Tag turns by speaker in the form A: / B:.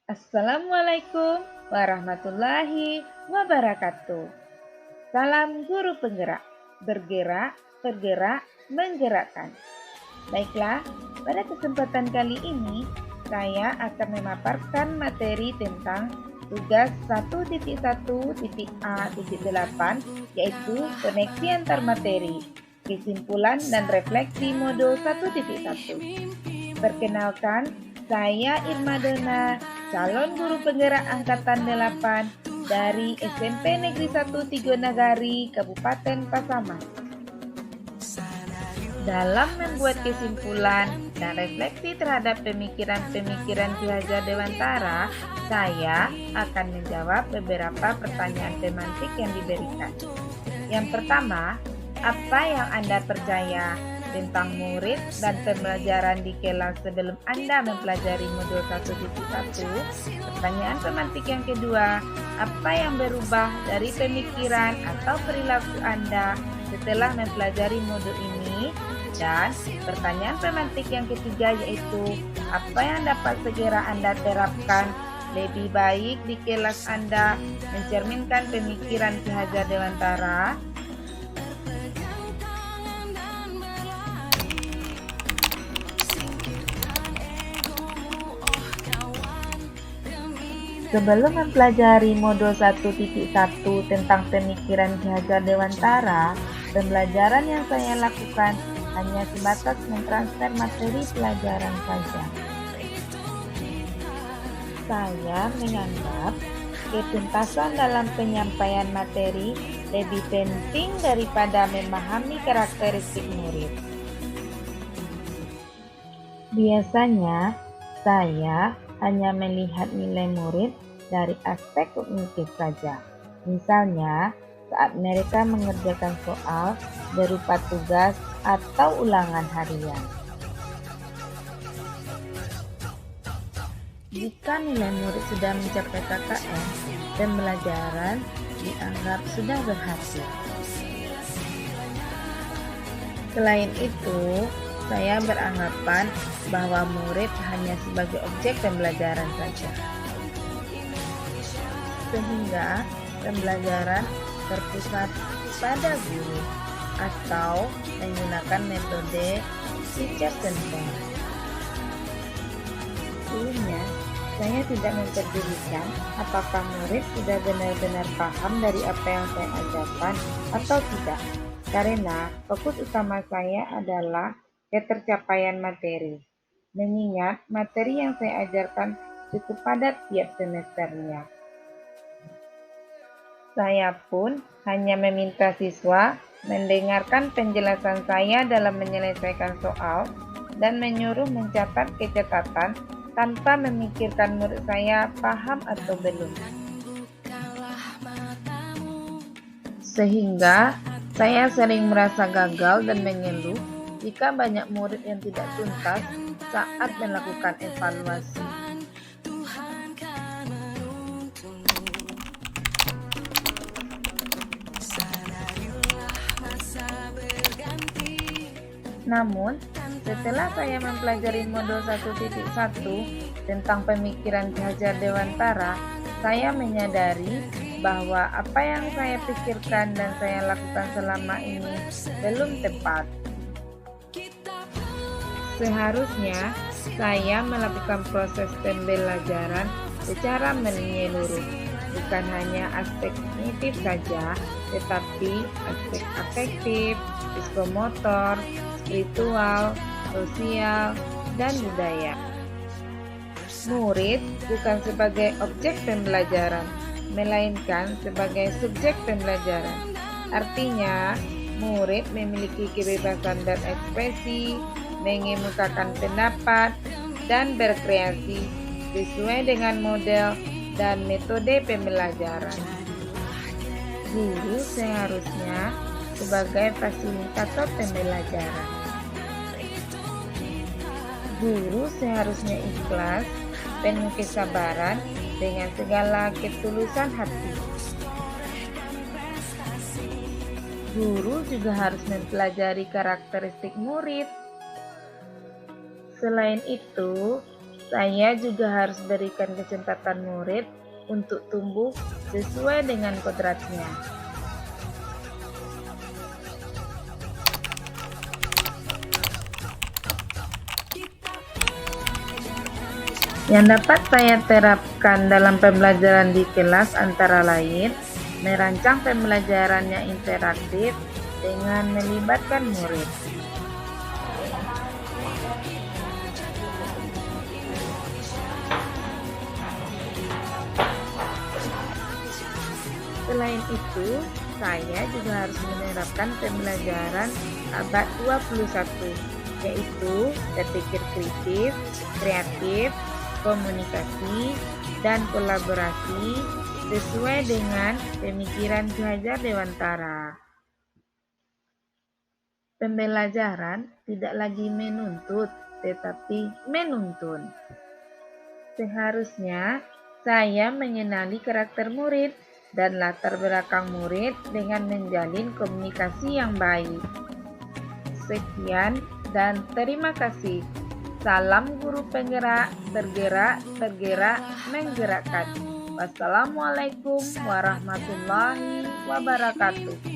A: Assalamualaikum warahmatullahi wabarakatuh. Salam guru penggerak, bergerak, bergerak, menggerakkan. Baiklah, pada kesempatan kali ini saya akan memaparkan materi tentang tugas 1.1.A.8 yaitu koneksi antar materi, kesimpulan dan refleksi modul 1.1. Perkenalkan, saya Irma Dona, calon guru penggerak angkatan 8 dari SMP Negeri 1 Tigo Nagari, Kabupaten Pasaman. Dalam membuat kesimpulan dan refleksi terhadap pemikiran-pemikiran Ki Hajar Dewantara, saya akan menjawab beberapa pertanyaan tematik yang diberikan. Yang pertama, apa yang Anda percaya tentang murid dan pembelajaran di kelas sebelum Anda mempelajari modul 1.1? Pertanyaan tematik yang kedua, apa yang berubah dari pemikiran atau perilaku Anda setelah mempelajari modul ini? Dan pertanyaan tematik yang ketiga yaitu, apa yang dapat segera Anda terapkan lebih baik di kelas Anda mencerminkan pemikiran Ki Hajar Dewantara? Sebelum mempelajari modul 1.1 tentang pemikiran Ki Hajar Dewantara, pembelajaran yang saya lakukan hanya sebatas mentransfer materi pelajaran saja. Saya menganggap ketuntasan dalam penyampaian materi lebih penting daripada memahami karakteristik murid. Biasanya, saya hanya melihat nilai murid dari aspek kognitif saja. Misalnya, saat mereka mengerjakan soal berupa tugas atau ulangan harian. Jika nilai murid sudah mencapai KKM, pembelajaran dianggap sudah berhasil. Selain itu, saya beranggapan bahwa murid hanya sebagai objek pembelajaran saja. Sehingga pembelajaran terpusat pada guru atau menggunakan metode teacher center. Sebelumnya, saya tidak memperdulikan apakah murid sudah benar-benar paham dari apa yang saya ajarkan atau tidak, karena fokus utama saya adalah ketercapaian materi. Mengingat materi yang saya ajarkan cukup padat tiap semesternya. Saya pun hanya meminta siswa mendengarkan penjelasan saya dalam menyelesaikan soal dan menyuruh mencatat catatan tanpa memikirkan murid saya paham atau belum. Sehingga saya sering merasa gagal dan mengeluh jika banyak murid yang tidak tuntas saat melakukan evaluasi. Namun, setelah saya mempelajari modul 1.1 tentang pemikiran Ki Hajar Dewantara, saya menyadari bahwa apa yang saya pikirkan dan saya lakukan selama ini belum tepat. Seharusnya saya melakukan proses pembelajaran secara menyeluruh, bukan hanya aspek kognitif saja, tetapi aspek afektif, psikomotor, spiritual, sosial, dan budaya. Murid bukan sebagai objek pembelajaran, melainkan sebagai subjek pembelajaran. Artinya, murid memiliki kebebasan berekspresi, mengemukakan pendapat, dan berkreasi sesuai dengan model dan metode pembelajaran. Guru seharusnya sebagai fasilitator pembelajaran. Guru seharusnya ikhlas, penuh kesabaran dengan segala ketulusan hati. Guru juga harus mempelajari karakteristik murid. Selain itu, Saya juga harus berikan kesempatan murid untuk tumbuh sesuai dengan kodratnya. Yang dapat saya terapkan dalam pembelajaran di kelas antara lain, merancang pembelajaran yang interaktif dengan melibatkan murid. Selain itu, saya juga harus menerapkan pembelajaran abad 21, yaitu berpikir kritis, kreatif, komunikasi, dan kolaborasi sesuai dengan pemikiran Ki Hajar Dewantara. Pembelajaran tidak lagi menuntut, tetapi menuntun. Seharusnya saya mengenali karakter murid dan latar belakang murid dengan menjalin komunikasi yang baik. Sekian dan terima kasih. Salam guru penggerak, tergerak, tergerak, menggerakkan. Wassalamualaikum warahmatullahi wabarakatuh.